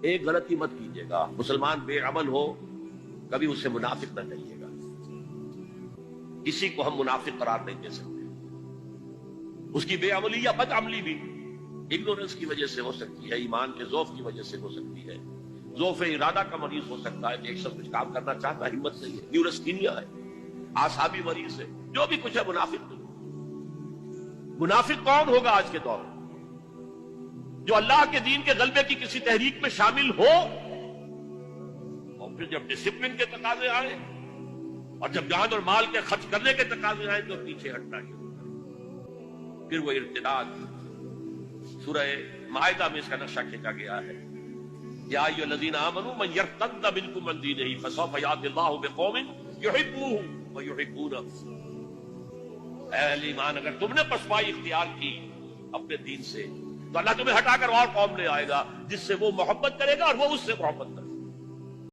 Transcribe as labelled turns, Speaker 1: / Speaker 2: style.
Speaker 1: ایک غلطی مت کیجیے گا، مسلمان بے عمل ہو کبھی اسے منافق نہ کہیے گا، کسی کو ہم منافق قرار نہیں دے سکتے۔ اس کی بے عملی یا بد عملی بھی اگنورنس کی وجہ سے ہو سکتی ہے، ایمان کے ذوف کی وجہ سے ہو سکتی ہے، ذوف ارادہ کا مریض ہو سکتا ہے کہ ایک شخص کچھ کام کرنا چاہتا ہے، ہمت نہیں ہے، نیورستینیا ہے، اعصابی مریض ہے، جو بھی کچھ ہے منافق نہیں۔ منافق کون ہوگا آج کے دور میں؟ جو اللہ کے دین کے غلبے کی کسی تحریک میں شامل ہو اور پھر جب ڈسپلن کے تقاضے آئے اور جب جان اور مال کے خرچ کرنے کے تقاضے آئے تو پیچھے ہٹنا شروع کر، پھر وہ ارتداد۔ سورہ مائدہ میں اس کا نقشہ کھینچا گیا ہے، یا ایھا الذین آمنوا من یرتد منکم عن دینہ فسوف یأتی اللہ بقوم یحبونہ ویحبونہ۔ اے اہل ایمان، اگر تم نے پسپائی اختیار کی اپنے دین سے تو اللہ تمہیں ہٹا کر اور قوم لے آئے گا جس سے وہ محبت کرے گا اور وہ اس سے محبت کرے گا۔